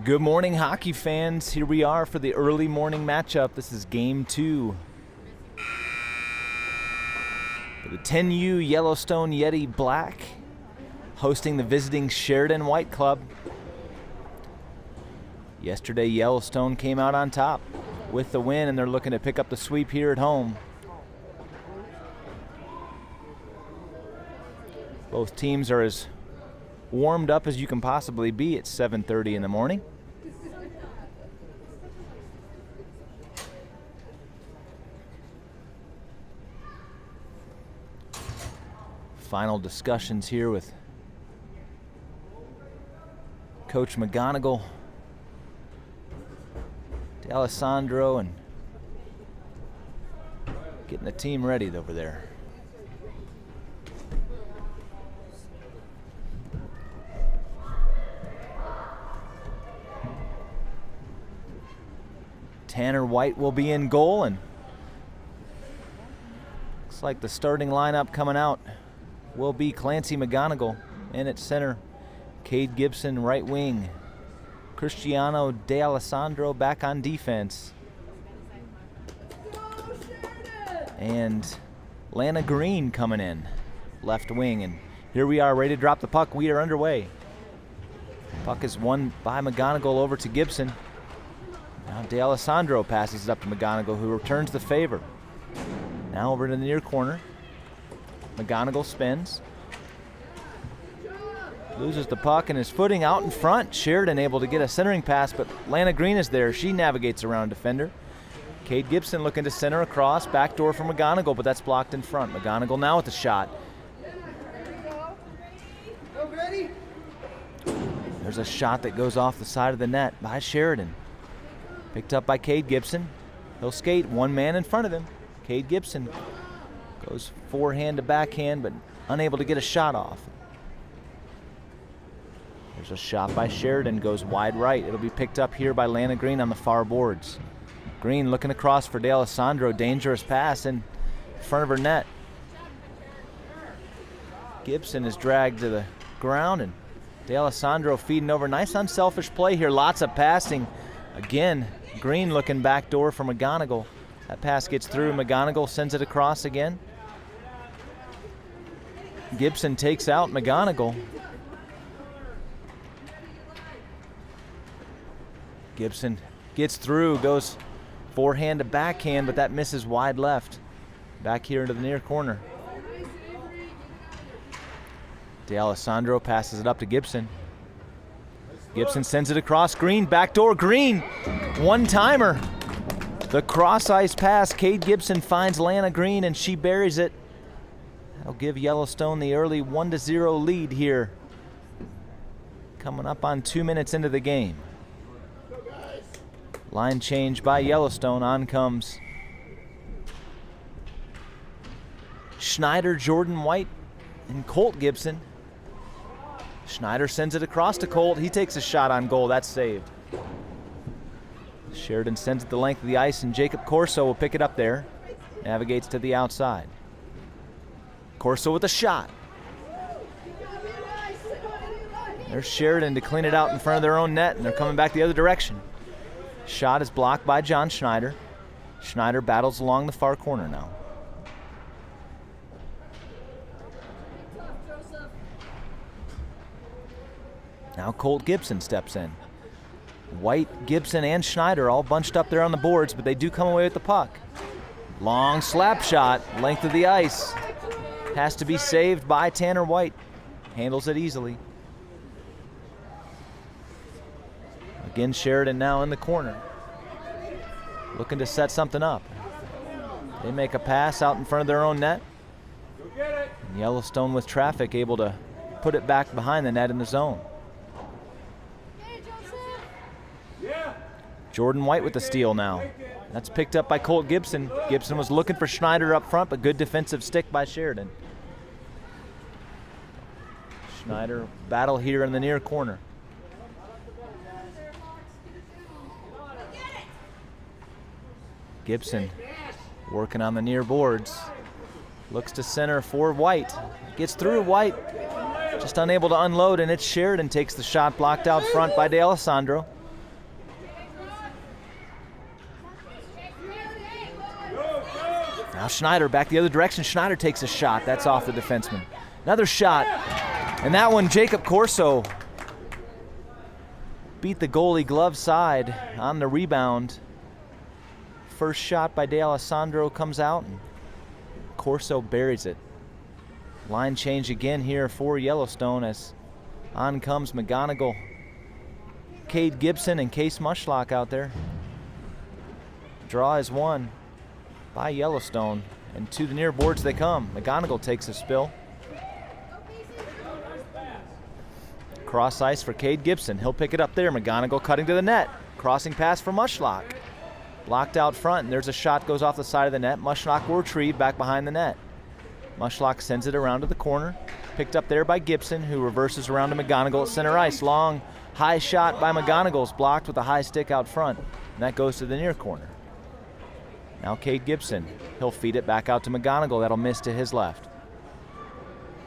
Good morning, hockey fans. Here we are for the early morning matchup. This is Game 2. For the 10U Yellowstone Yeti Black, hosting the visiting Sheridan White Club. Yesterday, Yellowstone came out on top with the win, and they're looking to pick up the sweep here at home. Both teams are as warmed up as you can possibly be at 7:30 in the morning. Final discussions here with Coach McGonagle, D'Alessandro, and getting the team ready over there. Tanner White will be in goal, and looks like the starting lineup coming out will be Clancy McGonagle in at center, Kade Gibson right wing, Christiano D'alessandro back on defense, and Lana Green coming in left wing. And here we are ready to drop the puck. We are underway. Puck is won by McGonagle over to Gibson. Now D'Alessandro passes it up to McGonagle, who returns the favor. Now over to the near corner. McGonagle spins. Loses the puck and is footing out in front. Sheridan able to get a centering pass, but Lana Green is there. She navigates around defender. Kade Gibson looking to center across. Backdoor for McGonagle, but that's blocked in front. McGonagle now with the shot. There's a shot that goes off the side of the net by Sheridan. Picked up by Kade Gibson. He'll skate one man in front of him. Kade Gibson goes forehand to backhand, but unable to get a shot off. There's a shot by Sheridan, goes wide right. It'll be picked up here by Lana Green on the far boards. Green looking across for D'Alessandro. Dangerous pass in front of her net. Gibson is dragged to the ground, and D'Alessandro feeding over. Nice unselfish play here. Lots of passing. Again, Green looking back door for McGonagle. That pass gets through. McGonagle sends it across again. Gibson takes out McGonagle. Gibson gets through, goes forehand to backhand, but that misses wide left. Back here into the near corner. D'Alessandro passes it up to Gibson. Gibson sends it across. Green, backdoor. Green, one-timer. The cross-ice pass. Kade Gibson finds Lana Green, and she buries it. That'll give Yellowstone the early 1-0 lead here. Coming up on 2 minutes into the game. Line change by Yellowstone. On comes Schneider, Jordyn White, and Colt Gibson. Schneider sends it across to Colt. He takes a shot on goal. That's saved. Sheridan sends it the length of the ice, and Jacob Corso will pick it up there. Navigates to the outside. Corso with a shot. There's Sheridan to clean it out in front of their own net, and they're coming back the other direction. Shot is blocked by John Schneider. Schneider battles along the far corner now. Now Colt Gibson steps in. White, Gibson, and Schneider all bunched up there on the boards, but they do come away with the puck. Long slap shot, length of the ice. Has to be saved by Tanner White. Handles it easily. Again, Sheridan now in the corner. Looking to set something up. They make a pass out in front of their own net. And Yellowstone with traffic able to put it back behind the net in the zone. Jordyn White with the steal now. That's picked up by Colt Gibson. Gibson was looking for Schneider up front, but good defensive stick by Sheridan. Schneider battle here in the near corner. Gibson working on the near boards. Looks to center for White. Gets through White. Just unable to unload, and it's Sheridan takes the shot blocked out front by D'Alessandro. Now Schneider back the other direction. Schneider takes a shot. That's off the defenseman. Another shot. And that one, Jacob Corso beat the goalie glove side on the rebound. First shot by D'Alessandro comes out, and Corso buries it. Line change again here for Yellowstone as on comes McGonagle, Kade Gibson, and Case Mushlock out there. Draw is won by Yellowstone, and to the near boards they come. McGonagle takes a spill. Cross ice for Kade Gibson. He'll pick it up there. McGonagle cutting to the net. Crossing pass for Mushlock. Blocked out front, and there's a shot goes off the side of the net. Mushlock will retrieve back behind the net. Mushlock sends it around to the corner. Picked up there by Gibson, who reverses around to McGonagle at center ice. Long, high shot by McGonagle's blocked with a high stick out front. And that goes to the near corner. Now Kade Gibson. He'll feed it back out to McGonagle. That'll miss to his left.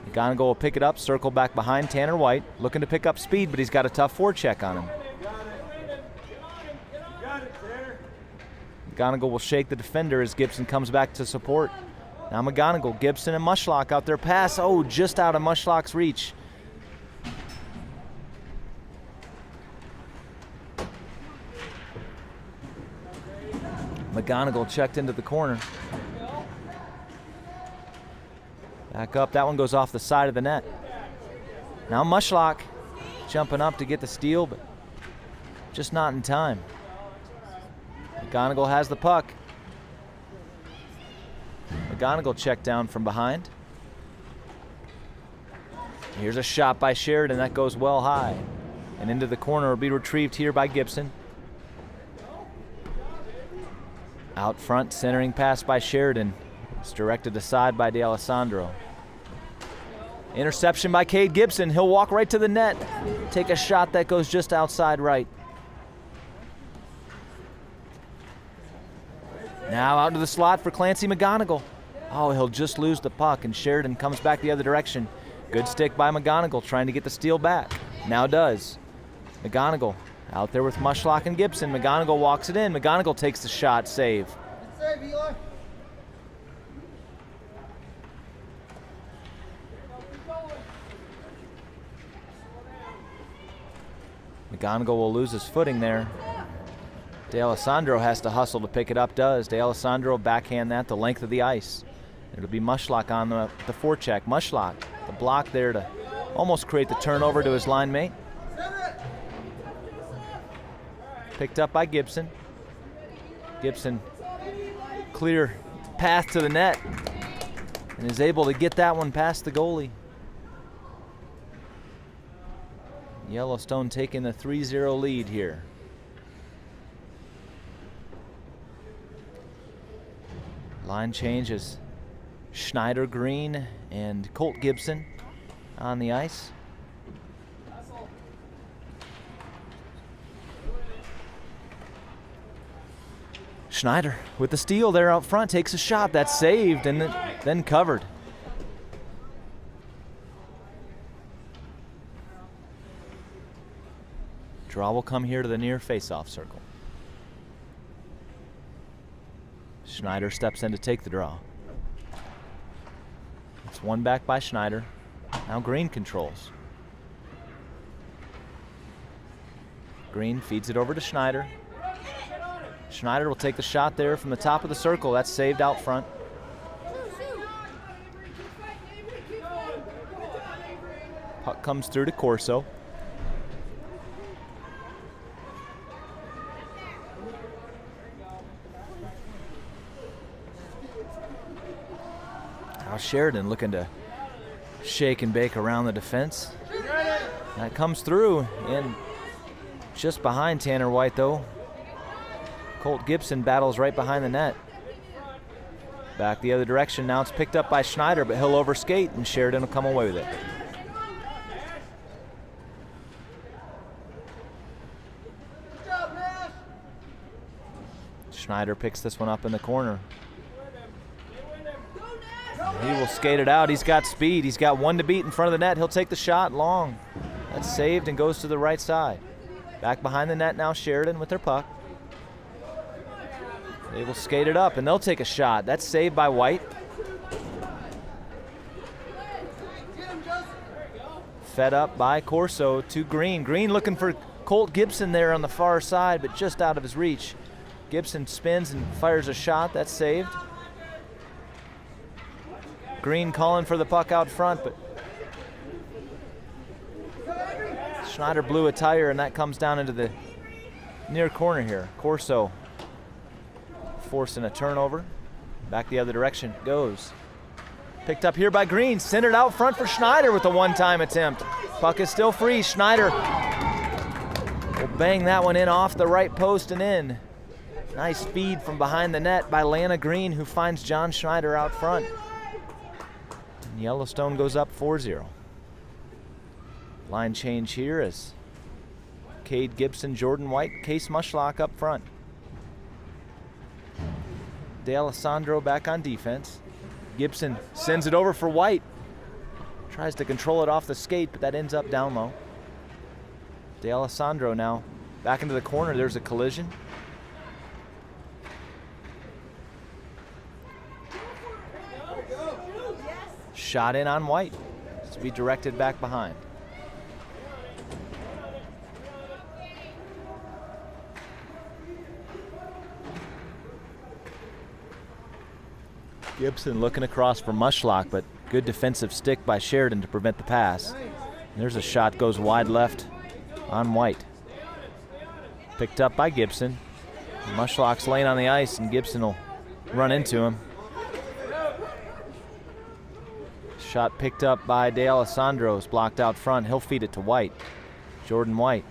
McGonagle will pick it up, circle back behind Tanner White, looking to pick up speed, but he's got a tough forecheck on him. McGonagle will shake the defender as Gibson comes back to support. Now McGonagle, Gibson, and Mushlock out there. Pass, oh, just out of Mushlock's reach. McGonagle checked into the corner. Back up, that one goes off the side of the net. Now Mushlock jumping up to get the steal, but just not in time. McGonagle has the puck. McGonagle checked down from behind. Here's a shot by Sheridan, that goes well high. And into the corner will be retrieved here by Gibson. Out front, centering pass by Sheridan. It's directed aside by D'Alessandro. Interception by Kade Gibson. He'll walk right to the net. Take a shot that goes just outside right. Now out to the slot for Clancy McGonagle. Oh, he'll just lose the puck, and Sheridan comes back the other direction. Good stick by McGonagle, trying to get the steal back. Now does. McGonagle out there with Mushlock and Gibson. McGonagle walks it in. McGonagle takes the shot, save. McGonagle will lose his footing there. D'Alessandro has to hustle to pick it up, does. D'Alessandro backhand that the length of the ice. It'll be Mushlock on the forecheck. Mushlock, the block there to almost create the turnover to his line mate. Picked up by Gibson. Gibson, clear path to the net, and is able to get that one past the goalie. Yellowstone taking the 3-0 lead here. Line changes. Schneider, Green, and Colt Gibson on the ice. Schneider with the steal there out front, takes a shot. That's saved and then covered. Draw will come here to the near face-off circle. Schneider steps in to take the draw. It's one back by Schneider. Now Green controls. Green feeds it over to Schneider. Schneider will take the shot there from the top of the circle. That's saved out front. Puck comes through to Corso. Now Sheridan looking to shake and bake around the defense. That comes through, and just behind Tanner White though. Colt Gibson battles right behind the net. Back the other direction. Now it's picked up by Schneider, but he'll overskate, and Sheridan will come away with it. Schneider picks this one up in the corner. He will skate it out. He's got speed. He's got one to beat in front of the net. He'll take the shot long. That's saved and goes to the right side. Back behind the net now, Sheridan with their puck. They will skate it up, and they'll take a shot. That's saved by White. Fed up by Corso to Green. Green looking for Colt Gibson there on the far side, but just out of his reach. Gibson spins and fires a shot. That's saved. Green calling for the puck out front, but Schneider blew a tire, and that comes down into the near corner here. Corso forcing a turnover. Back the other direction goes. Picked up here by Green, centered out front for Schneider with a one-time attempt. Puck is still free. Schneider will bang that one in off the right post and in. Nice feed from behind the net by Lana Green, who finds John Schneider out front. And Yellowstone goes up 4-0. Line change here is Kade Gibson, Jordyn White, Case Mushlock up front. D'Alessandro back on defense. Gibson sends it over for White. Tries to control it off the skate, but that ends up down low. D'Alessandro now back into the corner. There's a collision. Shot in on White. To be directed back behind. Gibson looking across for Mushlock, but good defensive stick by Sheridan to prevent the pass. And there's a shot, goes wide left on White. Picked up by Gibson. Mushlock's laying on the ice, and Gibson will run into him. Shot picked up by D'Alessandro, is blocked out front. He'll feed it to White. Jordyn White.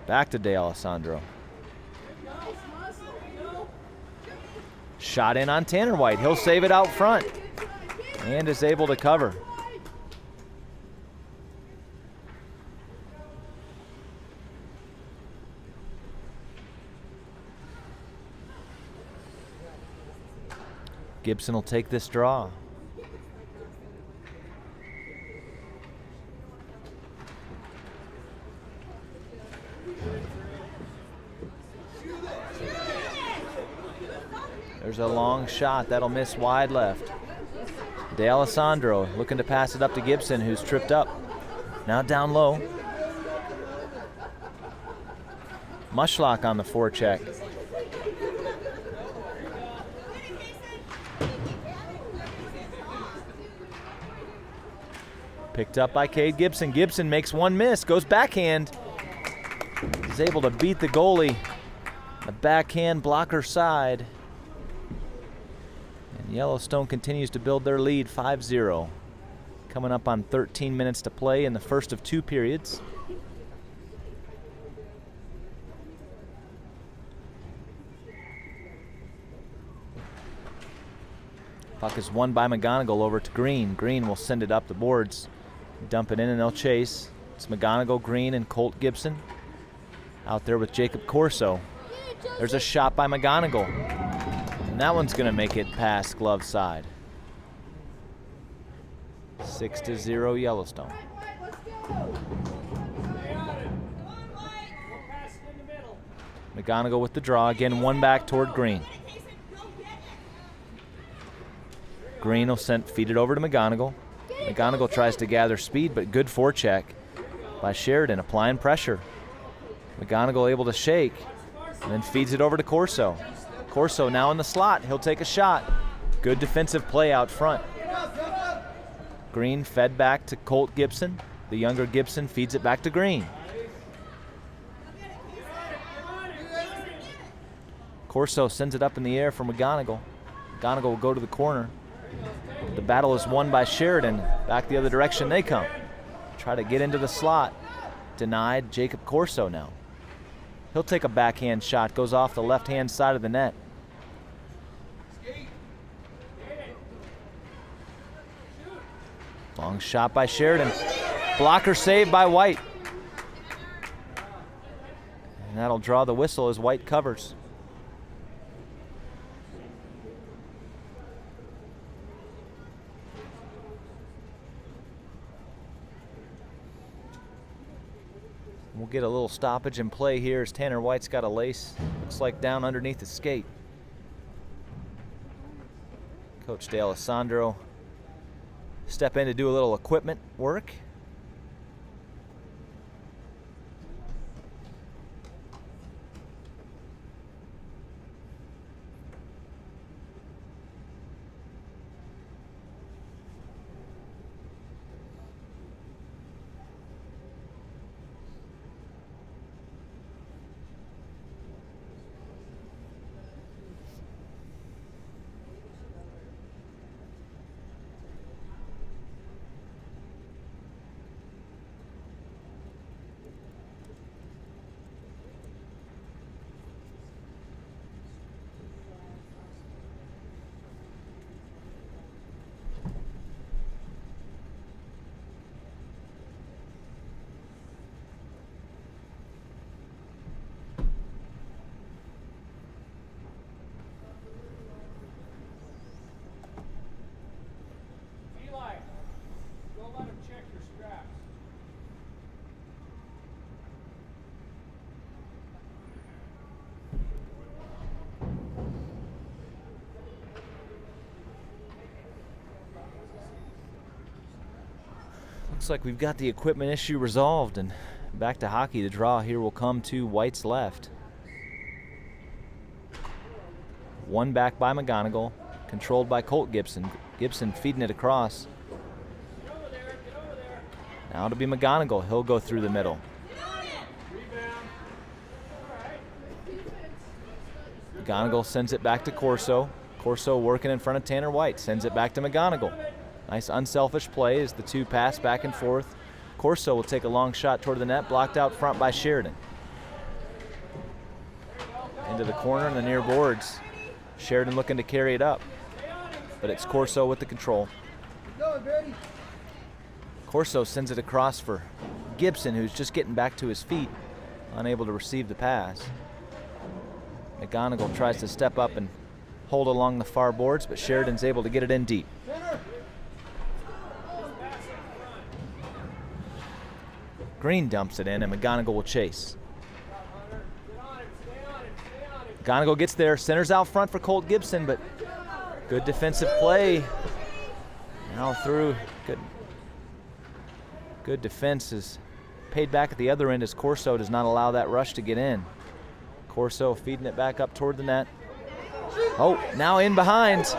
Back to D'Alessandro. Shot in on Tanner White. He'll save it out front and is able to cover. Gibson will take this draw. There's a long shot that'll miss wide left. D'Alessandro looking to pass it up to Gibson, who's tripped up. Now down low. Mushlock on the forecheck. Picked up by Kade Gibson. Gibson makes one miss, goes backhand. He's able to beat the goalie. The backhand blocker side. And Yellowstone continues to build their lead 5-0. Coming up on 13 minutes to play in the first of two periods. Puck is won by McGonagle over to Green. Green will send it up the boards. Dump it in and they'll chase. It's McGonagle, Green, and Colt Gibson. Out there with Jacob Corso. There's a shot by McGonagle. And that one's going to make it past glove side. 6-0 Yellowstone. McGonagle with the draw. Again, one back toward Green. Green will feed it over to McGonagle. McGonagle tries to gather speed, but good forecheck by Sheridan, applying pressure. McGonagle able to shake, and then feeds it over to Corso. Corso now in the slot. He'll take a shot. Good defensive play out front. Green fed back to Colt Gibson. The younger Gibson feeds it back to Green. Corso sends it up in the air for McGonagle. McGonagle will go to the corner. The battle is won by Sheridan. Back the other direction they come. Try to get into the slot. Denied. Jacob Corso now. He'll take a backhand shot. Goes off the left-hand side of the net. Long shot by Sheridan. Blocker save by White. And that'll draw the whistle as White covers. We'll get get a little stoppage in play here as Tanner White's got a lace, looks like down underneath his skate. Coach D'Alessandro step in to do a little equipment work. Looks like we've got the equipment issue resolved, and back to hockey. The draw here will come to White's left. One back by McGonagle, controlled by Colt Gibson. Gibson feeding it across. Now it'll be McGonagle. He'll go through the middle. McGonagle sends it back to Corso. Corso working in front of Tanner White. Sends it back to McGonagle. Nice unselfish play as the two pass back and forth. Corso will take a long shot toward the net, blocked out front by Sheridan. Into the corner and the near boards. Sheridan looking to carry it up, but it's Corso with the control. Corso sends it across for Gibson, who's just getting back to his feet, unable to receive the pass. McGonagle tries to step up and hold along the far boards, but Sheridan's able to get it in deep. Green dumps it in, and McGonagle will chase. McGonagle gets there, centers out front for Colt Gibson, but good defensive play. Now through, good defense is paid back at the other end as Corso does not allow that rush to get in. Corso feeding it back up toward the net. Oh, now in behind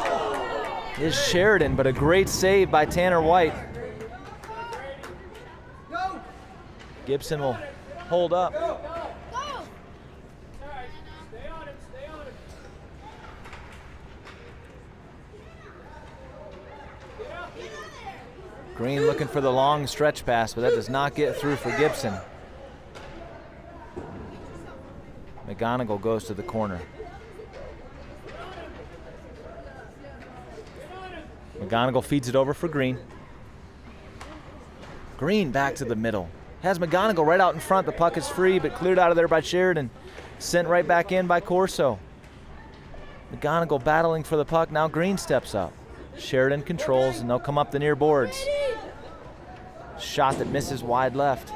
is Sheridan, but a great save by Tanner White. Gibson will hold up. Green looking for the long stretch pass, but that does not get through for Gibson. McGonagle goes to the corner. McGonagle feeds it over for Green. Green back to the middle. Has McGonagle right out in front. The puck is free, but cleared out of there by Sheridan. Sent right back in by Corso. McGonagle battling for the puck. Now Green steps up. Sheridan controls, and they'll come up the near boards. Shot that misses wide left.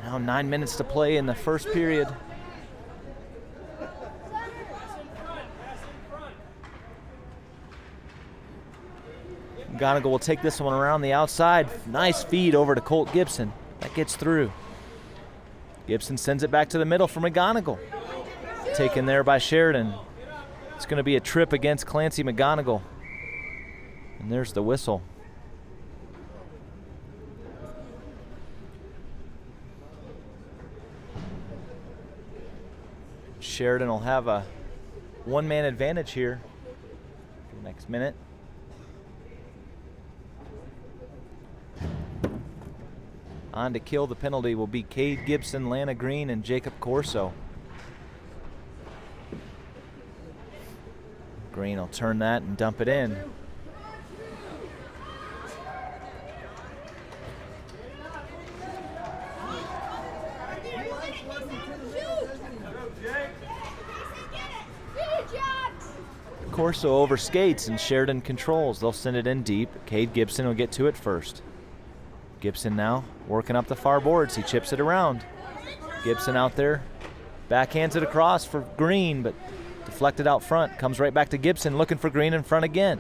Now 9 minutes to play in the first period. McGonagle will take this one around the outside. Nice feed over to Colt Gibson. That gets through. Gibson sends it back to the middle for McGonagle. Taken there by Sheridan. It's going to be a trip against Clancy McGonagle. And there's the whistle. Sheridan will have a one-man advantage here for the next minute. On to kill the penalty will be Kade Gibson, Lana Green, and Jacob Corso. Green will turn that and dump it in. Corso overskates and Sheridan controls. They'll send it in deep. Kade Gibson will get to it first. Gibson now working up the far boards. He chips it around. Gibson out there, backhands it across for Green, but deflected out front. Comes right back to Gibson, looking for Green in front again.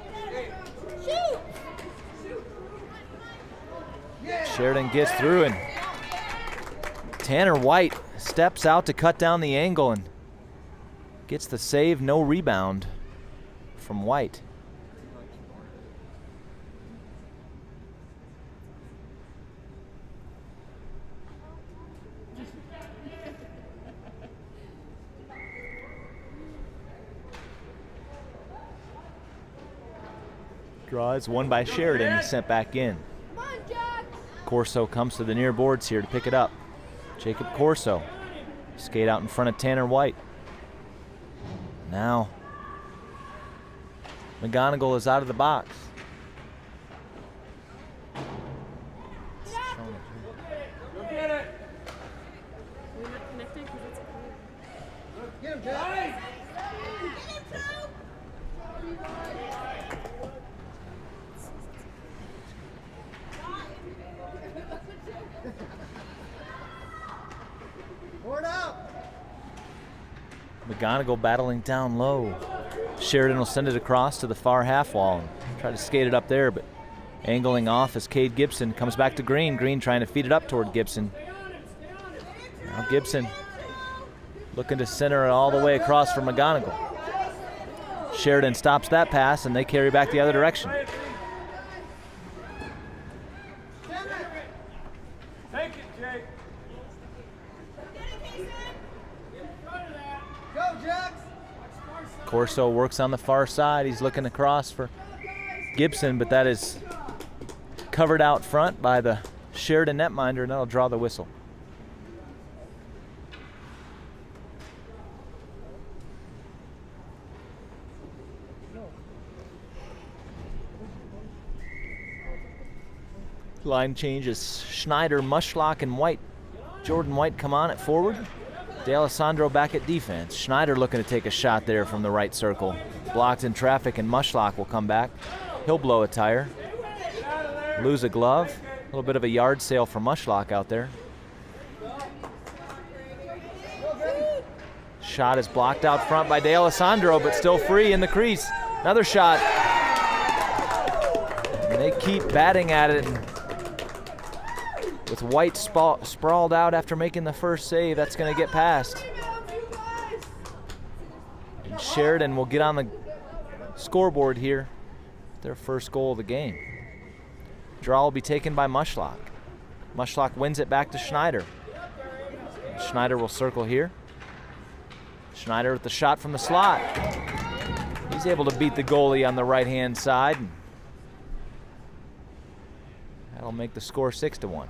Sheridan gets through, and Tanner White steps out to cut down the angle and gets the save, no rebound from White. Draw is won by Sheridan. He's sent back in. Corso comes to the near boards here to pick it up. Jacob Corso skate out in front of Tanner White. Now McGonagle is out of the box. McGonagle battling down low. Sheridan will send it across to the far half wall and try to skate it up there, but angling off as Kade Gibson comes back to Green. Green trying to feed it up toward Gibson. Now Gibson looking to center it all the way across for McGonagle. Sheridan stops that pass and they carry back the other direction. Take it, Jake. Corso works on the far side. He's looking across for Gibson, but that is covered out front by the Sheridan netminder, and that'll draw the whistle. Line changes. Schneider, Mushlock, and White. Jordyn White come on at forward. D'Alessandro back at defense. Schneider looking to take a shot there from the right circle. Blocked in traffic, and Mushlock will come back. He'll blow a tire. Lose a glove. A little bit of a yard sale for Mushlock out there. Shot is blocked out front by D'Alessandro, but still free in the crease. Another shot. And they keep batting at it. With White sprawled out after making the first save, that's going to get past. And Sheridan will get on the scoreboard here. Their first goal of the game. Draw will be taken by Mushlock. Mushlock wins it back to Schneider. Schneider will circle here. Schneider with the shot from the slot. He's able to beat the goalie on the right-hand side. That'll make the score 6-1.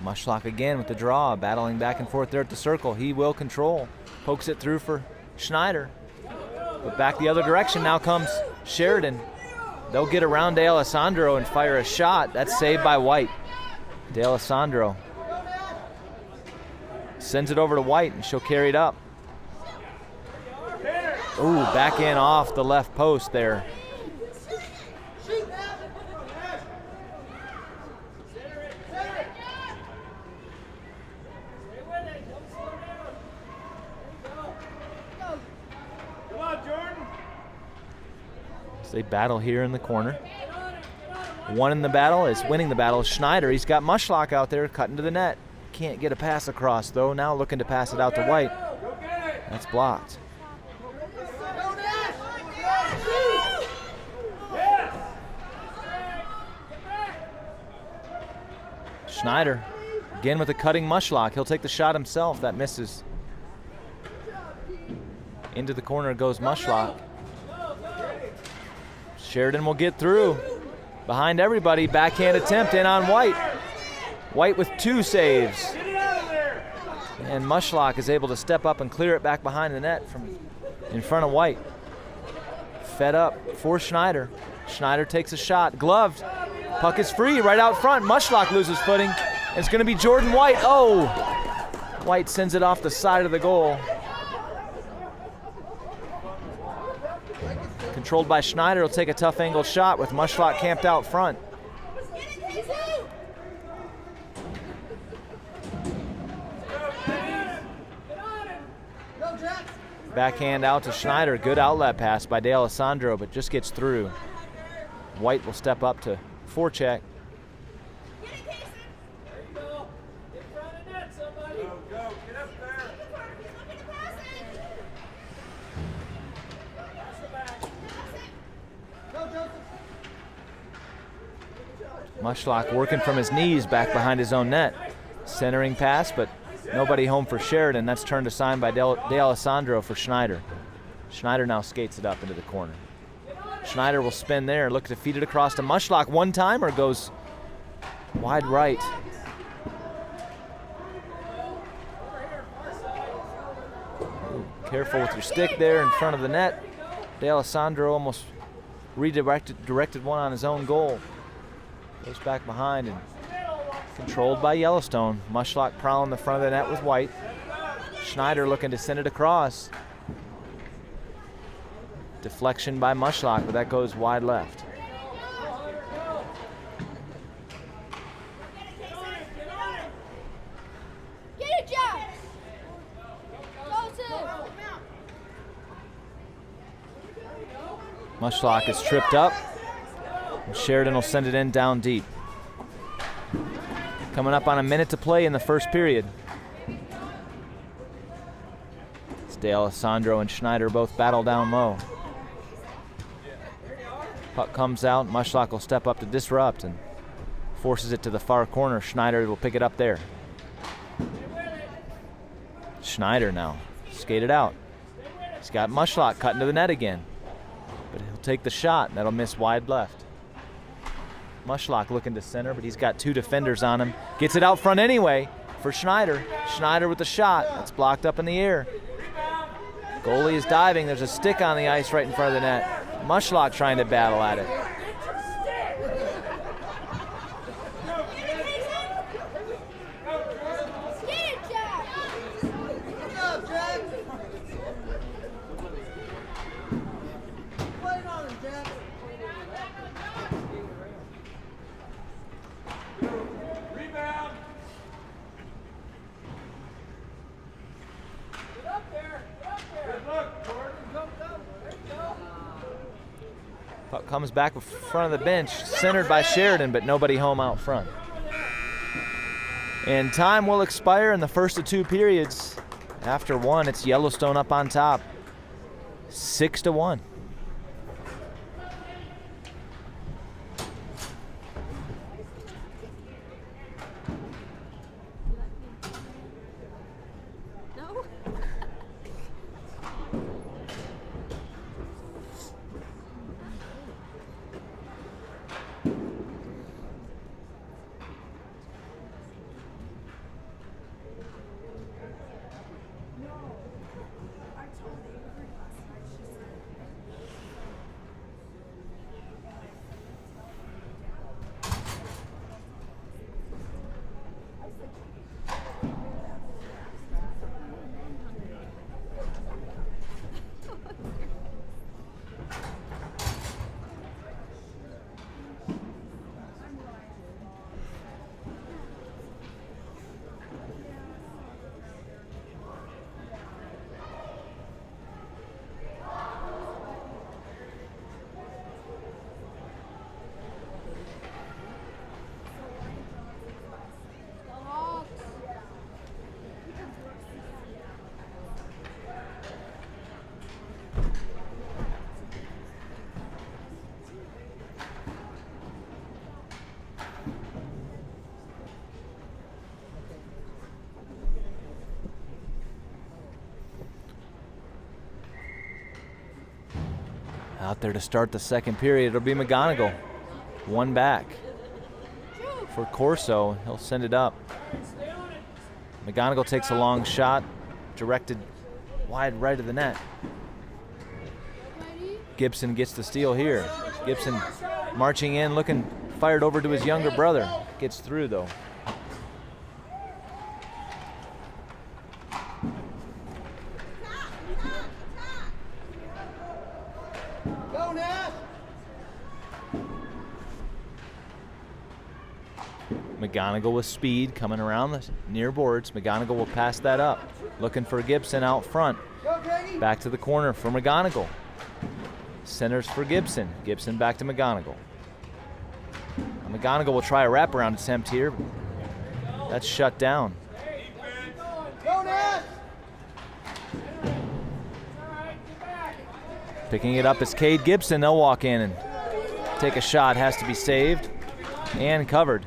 Mushlock again with the draw, battling back and forth there at the circle. He will control. Pokes it through for Schneider. But back the other direction now comes Sheridan. They'll get around D'Alessandro and fire a shot. That's saved by White. D'Alessandro sends it over to White, and she'll carry it up. Ooh, back in off the left post there. They battle here in the corner. Winning the battle is Schneider. He's got Mushlock out there cutting to the net. Can't get a pass across though. Now looking to pass it out to White. That's blocked. Schneider again with a cutting Mushlock. He'll take the shot himself. That misses. Into the corner goes Mushlock. Sheridan will get through. Behind everybody, backhand attempt in on White. White with 2 saves. And Mushlock is able to step up and clear it back behind the net from in front of White. Fed up for Schneider. Schneider takes a shot, gloved. Puck is free right out front. Mushlock loses footing. It's going to be Jordyn White. Oh! White sends it off the side of the goal. Controlled by Schneider, will take a tough angled shot with Mushlock camped out front. Backhand out to Schneider. Good outlet pass by D'Alessandro, but just gets through. White will step up to forecheck. Mushlock working from his knees back behind his own net. Centering pass, but nobody home for Sheridan. That's turned aside by D'Alessandro for Schneider. Schneider now skates it up into the corner. Schneider will spin there, look to feed it across to Mushlock. One timer goes wide right. Careful with your stick there in front of the net. D'Alessandro almost directed one on his own goal. Goes back behind and controlled by Yellowstone. Mushlock prowling the front of the net with White. Schneider looking to send it across. Deflection by Mushlock, but that goes wide left. Mushlock is tripped up. Sheridan will send it in down deep. Coming up on a minute to play in the first period. It's D'Alessandro and Schneider both battle down low. Puck comes out. Mushlock will step up to disrupt and forces it to the far corner. Schneider will pick it up there. Schneider now skated out. He's got Mushlock cutting to the net again. But he'll take the shot, and that'll miss wide left. Mushlock looking to center, but he's got two defenders on him. Gets it out front anyway for Schneider. Schneider with the shot. That's blocked up in the air. Goalie is diving. There's a stick on the ice right in front of the net. Mushlock trying to battle at it. Puck comes back in front of the bench, centered by Sheridan, but nobody home out front. And time will expire in the first of two periods. After one, it's Yellowstone up on top, 6-1. Out there to start the second period, it'll be McGonagle. One back for Corso. He'll send it up. McGonagle takes a long shot, directed wide right of the net. Gibson gets the steal here. Gibson marching in, looking fired over to his younger brother. Gets through though. McGonagle with speed coming around the near boards. McGonagle will pass that up. Looking for Gibson out front. Back to the corner for McGonagle. Centers for Gibson. Gibson back to McGonagle. McGonagle will try a wraparound attempt here. That's shut down. Picking it up is Kade Gibson. They'll walk in and take a shot. Has to be saved and covered.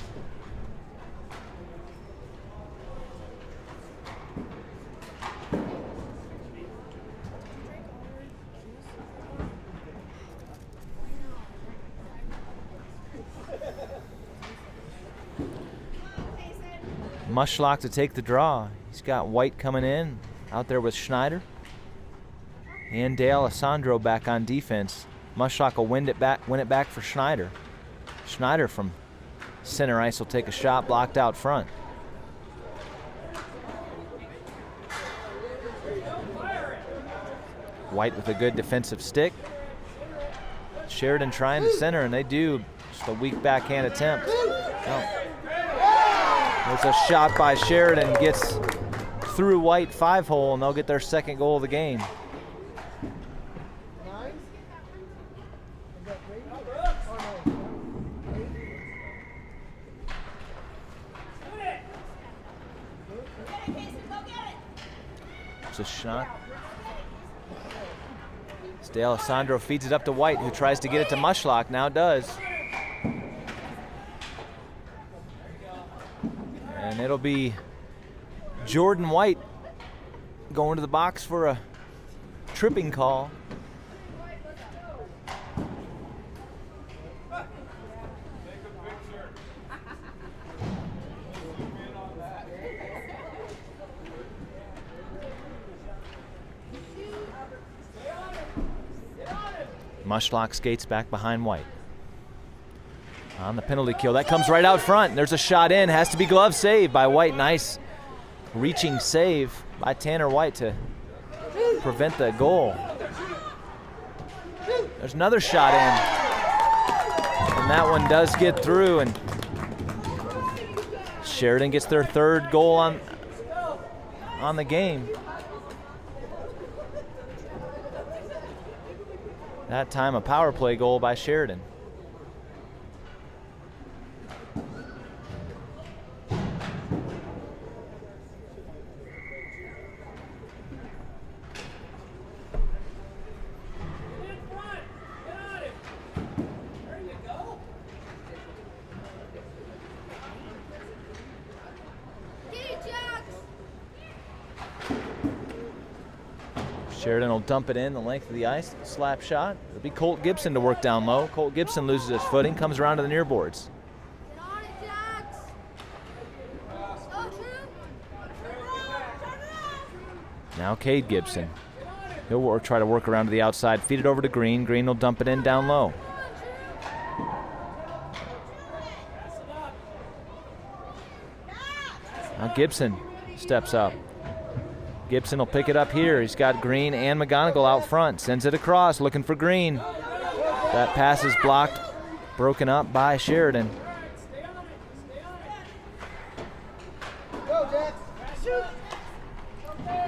Mushlock to take the draw. He's got White coming in out there with Schneider. And D'Alessandro back on defense. Mushlock will win it back for Schneider. Schneider from center ice will take a shot blocked out front. White with a good defensive stick. Sheridan trying to center, and they do. Just a weak backhand attempt. Oh. There's a shot by Sheridan, gets through White 5-hole, and they'll get their second goal of the game. It's a shot. D'Alessandro feeds it up to White, who tries to get it to Mushlock, now does. And it'll be Jordyn White going to the box for a tripping call. Mushlock skates back behind White. On the penalty kill, that comes right out front. There's a shot in, has to be glove saved by White. Nice reaching save by Tanner White to prevent the goal. There's another shot in, and that one does get through, and Sheridan gets their third goal on the game. That time a power play goal by Sheridan. Sheridan will dump it in the length of the ice, slap shot. It'll be Colt Gibson to work down low. Colt Gibson loses his footing, comes around to the near boards. Now Kade Gibson. He'll try to work around to the outside, feed it over to Green. Green will dump it in down low. Now Gibson steps up. Gibson will pick it up here. He's got Green and McGonagle out front. Sends it across, looking for Green. That pass is blocked, broken up by Sheridan.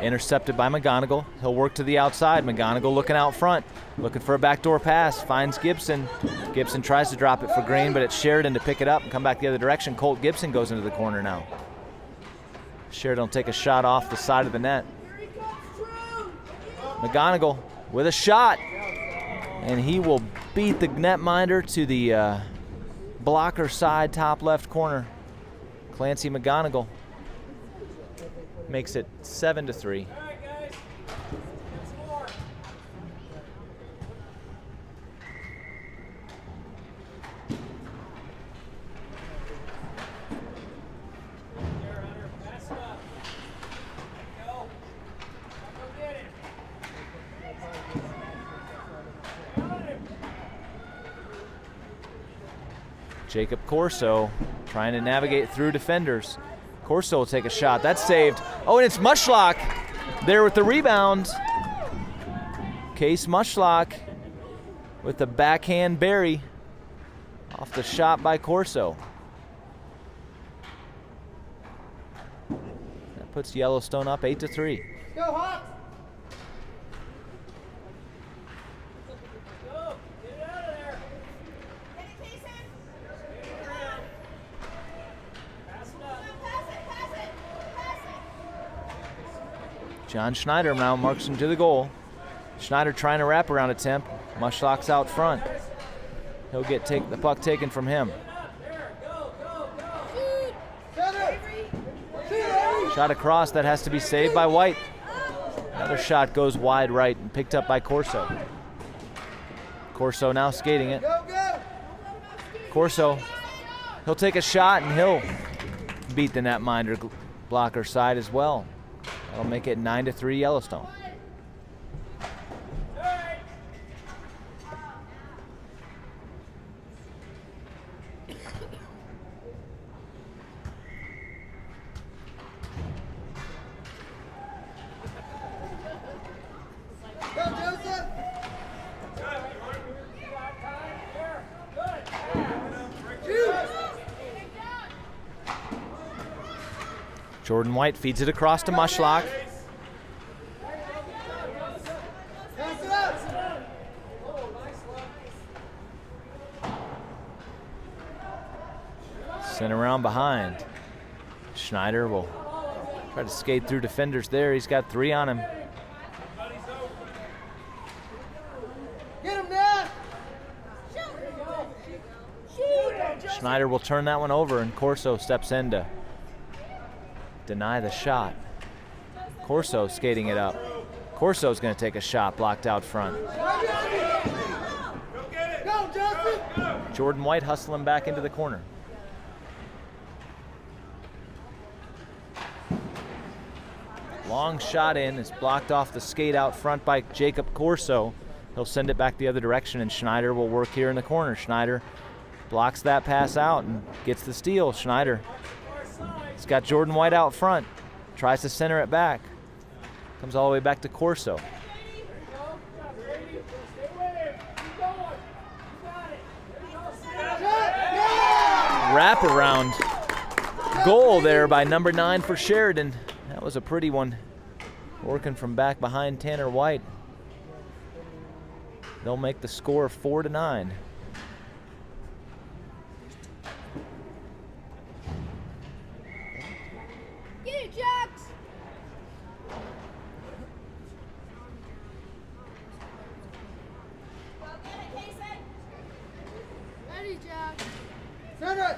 Intercepted by McGonagle. He'll work to the outside. McGonagle looking out front, looking for a backdoor pass. Finds Gibson. Gibson tries to drop it for Green, but it's Sheridan to pick it up and come back the other direction. Colt Gibson goes into the corner now. Sheridan will take a shot off the side of the net. McGonagle with a shot, and he will beat the netminder to the blocker side, top left corner. Clancy McGonagle makes it 7-3. Jacob Corso trying to navigate through defenders. Corso will take a shot. That's saved. Oh, and it's Mushlock there with the rebound. Case Mushlock with the backhand bury off the shot by Corso. puts Yellowstone up 8-3. Go Hawks! John Schneider now marks him to the goal. Schneider trying to wrap around attempt. Mushlock's out front. He'll get the puck taken from him. Shot across, that has to be saved by White. Another shot goes wide right and picked up by Corso. Corso now skating it. Corso, he'll take a shot and he'll beat the netminder blocker side as well. That'll make it 9-3 Yellowstone. Jordyn White feeds it across to Mushlock. Sent around behind. Schneider will try to skate through defenders there. He's got 3 on him. Get him, Dad! Schneider will turn that one over, and Corso steps in to deny the shot. Corso skating it up. Corso's going to take a shot blocked out front. Jordyn White hustling back into the corner. Long shot in, is blocked off the skate out front by Jacob Corso. He'll send it back the other direction, and Schneider will work here in the corner. Schneider blocks that pass out and gets the steal. Schneider, he's got Jordyn White out front, tries to center it back. Comes all the way back to Corso. Wraparound goal there by number 9 for Sheridan. That was a pretty one, working from back behind Tanner White. They'll make the score 4-9. Get it, Jax! Go get it, Casey! Ready, Jax! Center it!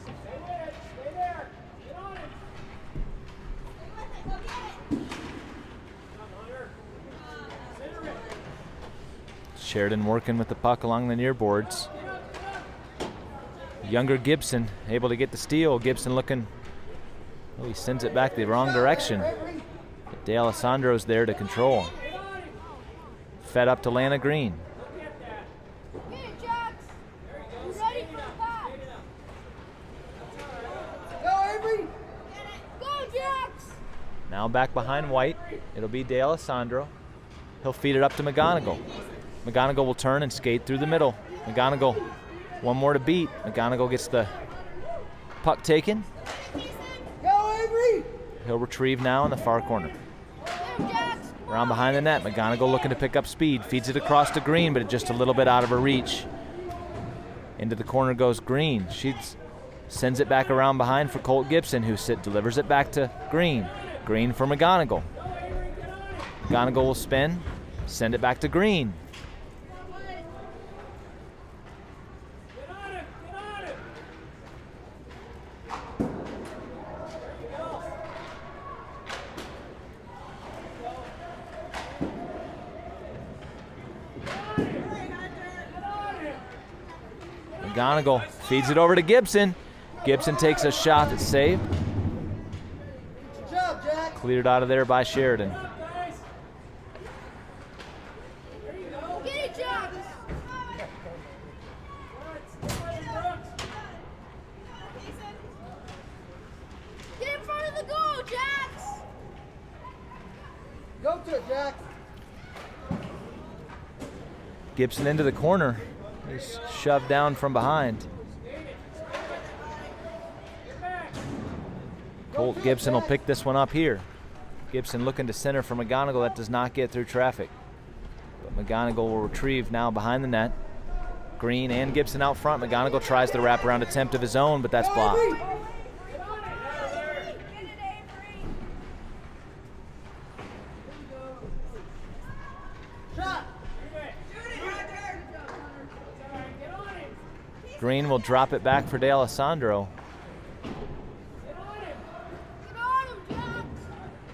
Stay there. Get on it. Go get it! Sheridan working with the puck along the near boards. Younger Gibson able to get the steal. Gibson looking, oh, he sends it back the wrong direction. But D'Alessandro's there to control. Fed up to Lana Green. Get it, Jax! You ready for the pass? Go, Avery! Get it! Go, Jax! Now back behind White. It'll be D'Alessandro. He'll feed it up to McGonagle. McGonagle will turn and skate through the middle. McGonagle, one more to beat. McGonagle gets the puck taken. Go, Avery! He'll retrieve now in the far corner. Around behind the net, McGonagle looking to pick up speed. Feeds it across to Green, but just a little bit out of her reach. Into the corner goes Green. She sends it back around behind for Colt Gibson, who delivers it back to Green. Green for McGonagle. McGonagle will spin, send it back to Green. McGonagle feeds it over to Gibson. Gibson takes a shot that's saved. Good job, Jack. Cleared out of there by Sheridan. Get it, Jax! Get in front of the goal, Jax! Go to it, Jack. Gibson into the corner. He's shoved down from behind. Colt Gibson will pick this one up here. Gibson looking to center for McGonagle. That does not get through traffic. But McGonagle will retrieve now behind the net. Green and Gibson out front. McGonagle tries the wraparound attempt of his own, but that's blocked. Green will drop it back for D'Alessandro.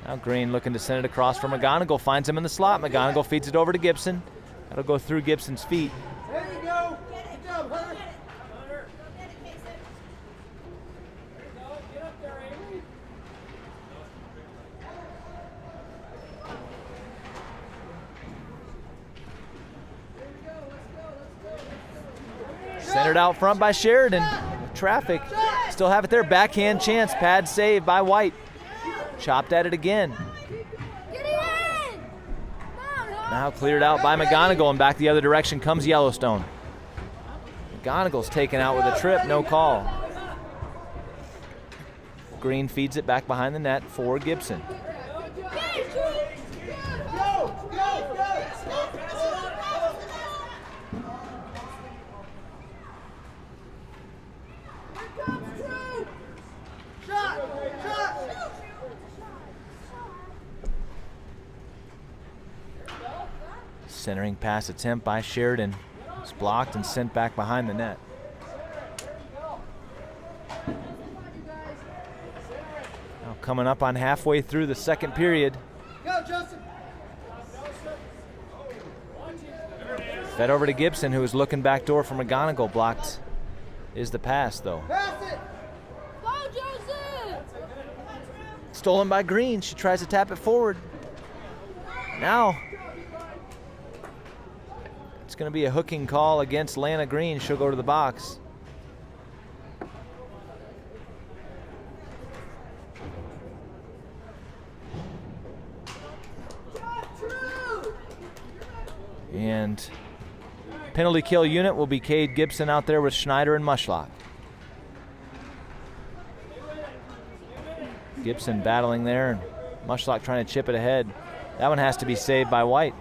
Now Green looking to send it across for McGonagle. Finds him in the slot. McGonagle feeds it over to Gibson. That'll go through Gibson's feet. There you go. Good job, Hunter. Centered out front by Sheridan. Traffic. Still have it there. Backhand chance. Pad save by White. Chopped at it again. Now cleared out by McGonagle, and back the other direction comes Yellowstone. McGonagle's taken out with a trip, no call. Green feeds it back behind the net for Gibson. Centering pass attempt by Sheridan. It's blocked and sent back behind the net. Now coming up on halfway through the second period. Go, Joseph. Fed over to Gibson, who was looking back door for McGonagle. Blocked is the pass, though. Pass it. Go, Joseph! Stolen by Green. She tries to tap it forward. Now it's going to be a hooking call against Lana Green. She'll go to the box. And penalty kill unit will be Kade Gibson out there with Schneider and Mushlock. Gibson battling there, and Mushlock trying to chip it ahead. That one has to be saved by White,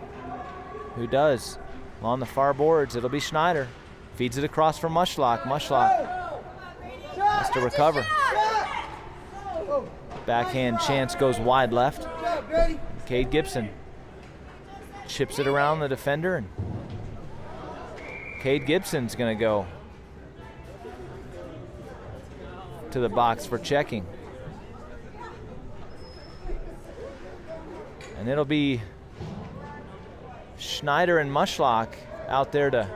who does. On the far boards, it'll be Schneider. Feeds it across for Mushlock. Mushlock has to recover. Backhand chance goes wide left. Kade Gibson chips it around the defender, and Kade Gibson's going to go to the box for checking. And it'll be Schneider and Mushlock out there to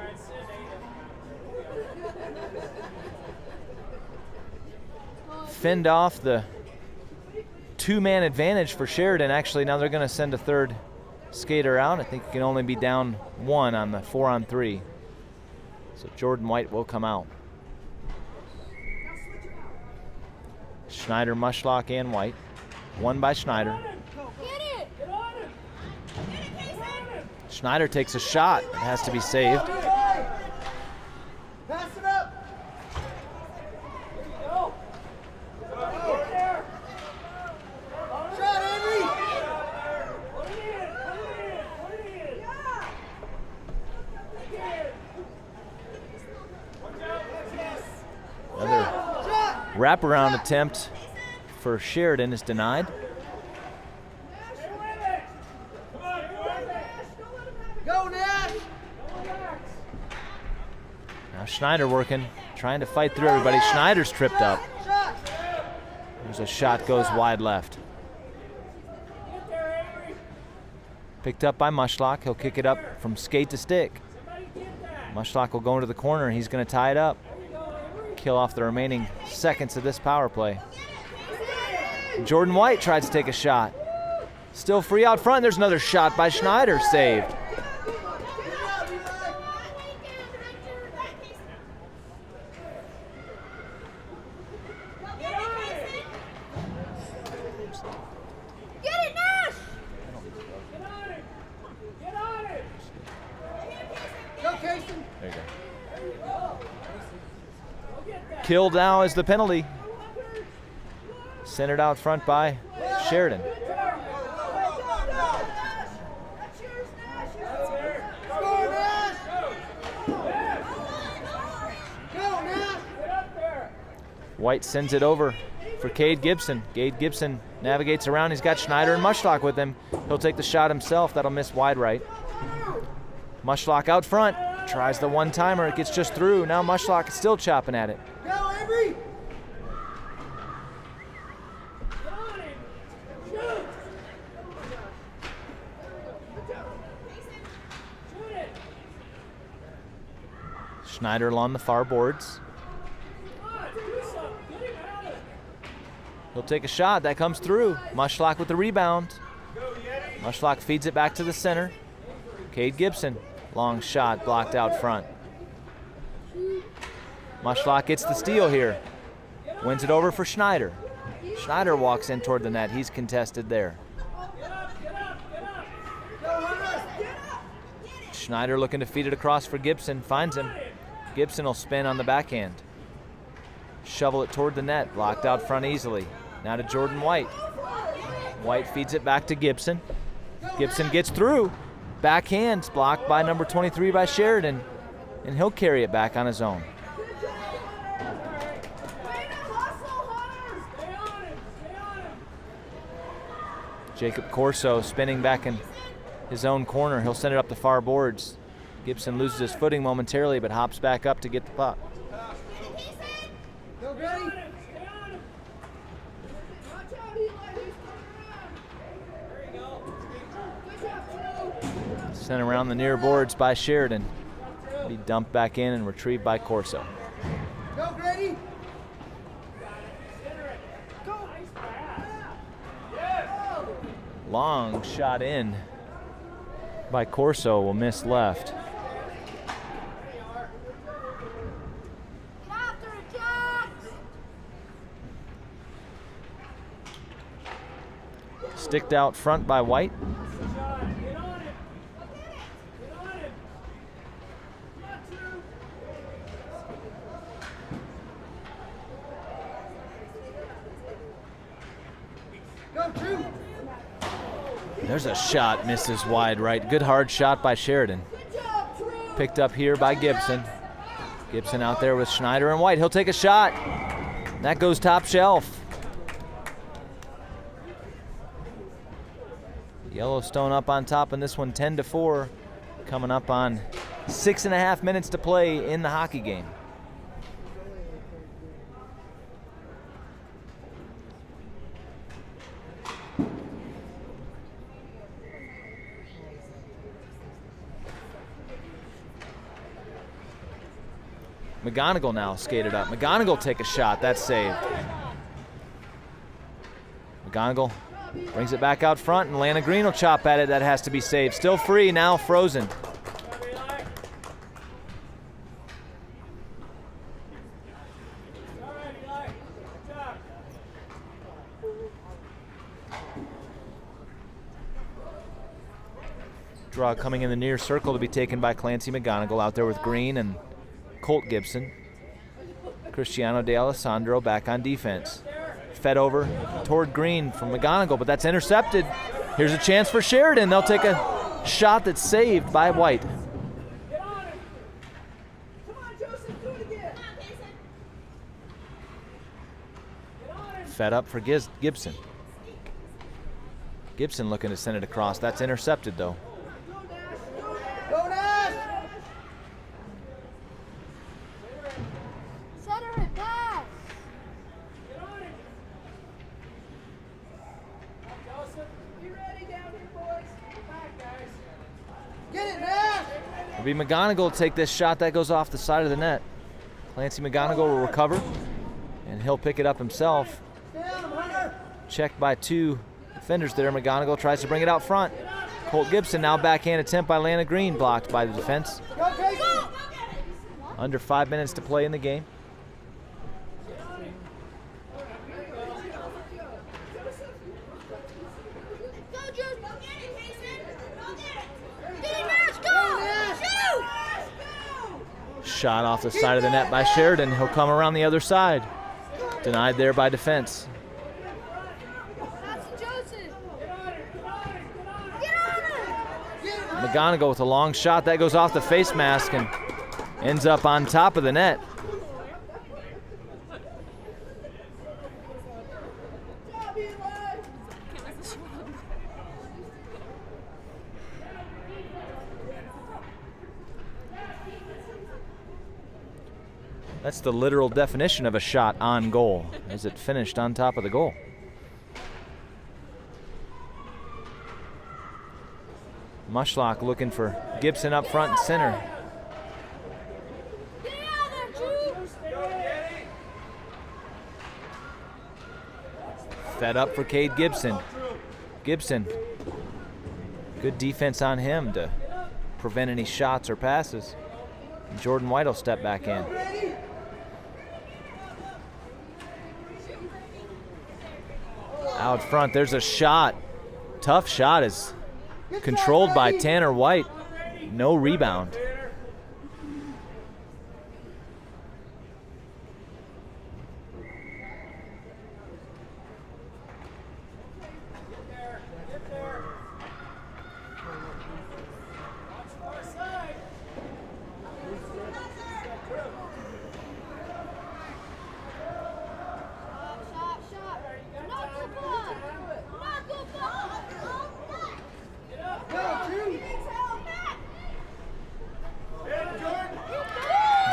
fend off the two-man advantage for Sheridan. Actually, now they're going to send a third skater out. I think it can only be down one on the 4-on-3. So Jordyn White will come out. Schneider, Mushlock, and White. One by Schneider. Schneider takes a shot. It has to be saved. Pass it up. Shot, Avery. Another wraparound attempt for Sheridan is denied. Go, Nash. Now Schneider working, trying to fight through everybody. Schneider's tripped up. Shot. There's a shot goes wide left. Picked up by Mushlock. He'll kick it up from skate to stick. Mushlock will go into the corner, and he's going to tie it up. Kill off the remaining seconds of this power play. Jordyn White tries to take a shot. Still free out front. There's another shot by Schneider, saved. Killed now is the penalty. Centered out front by Sheridan. Score, Nash! Go, Nash! White sends it over for Kade Gibson. Kade Gibson navigates around. He's got Schneider and Mushlock with him. He'll take the shot himself. That'll miss wide right. Mushlock out front. Tries the one-timer. It gets just through. Now Mushlock is still chopping at it. Go, Avery! Schneider along the far boards. He'll take a shot. That comes through. Mushlock with the rebound. Mushlock feeds it back to the center. Kade Gibson. Long shot blocked out front. Mushlock gets the steal here. Wins it over for Schneider. Schneider walks in toward the net. He's contested there. Schneider looking to feed it across for Gibson. Finds him. Gibson will spin on the backhand. Shovel it toward the net. Blocked out front easily. Now to Jordyn White. White feeds it back to Gibson. Gibson gets through. Backhand blocked by number 23 by Sheridan. And he'll carry it back on his own. Jacob Corso spinning back in his own corner. He'll send it up the far boards. Gibson loses his footing momentarily, but hops back up to get the puck. Go, Grady! Sent around the near boards by Sheridan. Be dumped back in and retrieved by Corso. Go, Grady! Long shot in by Corso will miss left. Sticked out front by White. There's a shot, misses wide right. Good hard shot by Sheridan. Picked up here by Gibson. Gibson out there with Schneider and White. He'll take a shot. That goes top shelf. Yellowstone up on top in this one 10-4. Coming up on 6.5 minutes to play in the hockey game. McGonagle now skated up. McGonagle take a shot. That's saved. McGonagle brings it back out front, and Lana Green will chop at it. That has to be saved. Still free, now frozen. Draw coming in the near circle to be taken by Clancy McGonagle out there with Green and Colt Gibson. Christiano D'alessandro back on defense. Fed over toward Green from McGonagle, but that's intercepted. Here's a chance for Sheridan. They'll take a shot that's saved by White. Fed up for Gibson. Gibson looking to send it across. That's intercepted though. Go, Nash! Center and pass. Be ready down here, boys. Back, guys. Get it, Nash! It'll be McGonagle to take this shot. That goes off the side of the net. Clancy McGonagle will recover, and he'll pick it up himself. Stay on him, Hunter! Checked by two defenders there. McGonagle tries to bring it out front. Colt Gibson now backhand attempt by Lana Green, blocked by the defense. Go, Casey! Under 5 minutes to play in the game. Go, Jude. Go get it, Mason. Go get it. Get it, Nash. Go. Shoot. Shot off the side of the net by Sheridan. He'll come around the other side. Denied there by defense. McGonagle with a long shot. That goes off the face mask and ends up on top of the net. That's the literal definition of a shot on goal, as it finished on top of the goal. Mushlock looking for Gibson up front and center. Fed up for Kade Gibson. Gibson, good defense on him to prevent any shots or passes. Jordyn White will step back in. Out front, there's a shot. Tough shot is controlled by Tanner White. No rebound.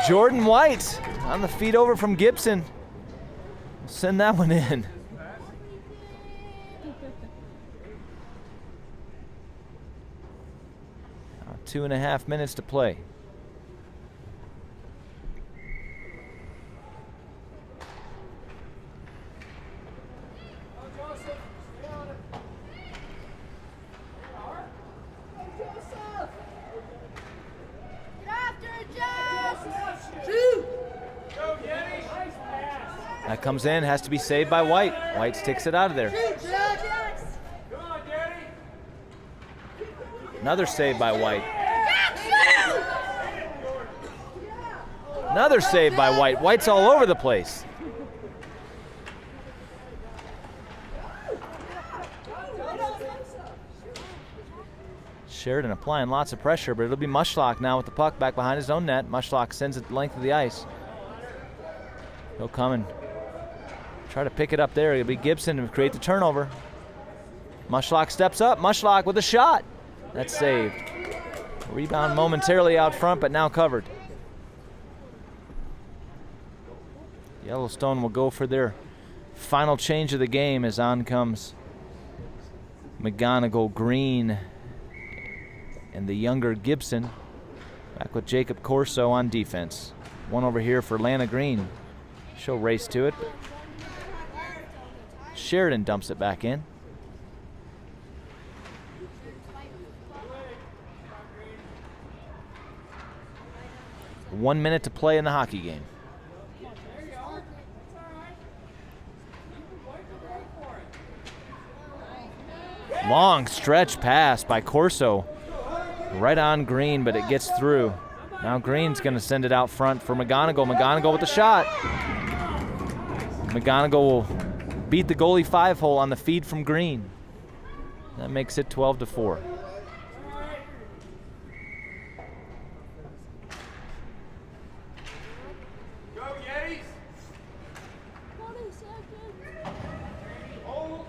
Jordyn White on the feed over from Gibson. Send that one in. Now 2.5 minutes to play. That comes in, has to be saved by White. White sticks it out of there. Another save by White. Another save by White. White's all over the place. Sheridan applying lots of pressure, but it'll be Mushlock now with the puck back behind his own net. Mushlock sends it the length of the ice. He'll come and try to pick it up there. It'll be Gibson to create the turnover. Mushlock steps up. Mushlock with a shot. That's saved. Rebound momentarily out front, but now covered. Yellowstone will go for their final change of the game as on comes McGonagle, Green, and the younger Gibson. Back with Jacob Corso on defense. One over here for Lana Green. She'll race to it. Sheridan dumps it back in. One minute to play in the hockey game. Long stretch pass by Corso. Right on Green, but it gets through. Now Green's going to send it out front for McGonagle. McGonagle with the shot. McGonagle will beat the goalie 5-hole on the feed from Green. That makes it 12-4. Go Yetis! Hold.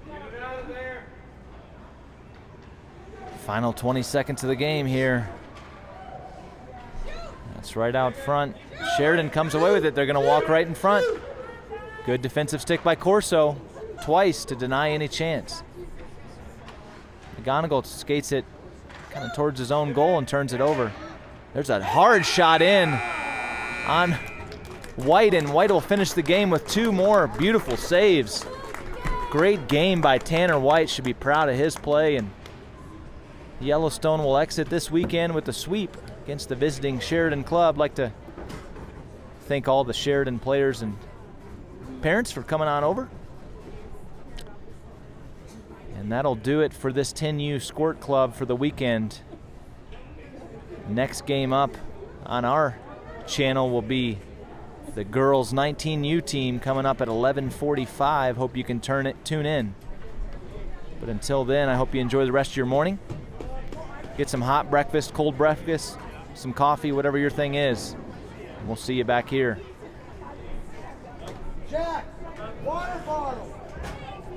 Get it out of there. Final 20 seconds of the game here. That's right out front. Sheridan comes away with it. They're going to walk right in front. Good defensive stick by Corso. Twice to deny any chance. McGonagle skates it kind of towards his own goal and turns it over. There's a hard shot in on White, and White will finish the game with 2 more beautiful saves. Great game by Tanner White. Should be proud of his play, and Yellowstone will exit this weekend with a sweep against the visiting Sheridan club. I'd like to thank all the Sheridan players and parents for coming on over. And that'll do it for this 10U Squirt Club for the weekend. Next game up on our channel will be the girls 19U team coming up at 11:45. Hope you can tune in. But until then, I hope you enjoy the rest of your morning. get some hot breakfast, cold breakfast, some coffee, whatever your thing is. We'll see you back here. Jack, water bottle.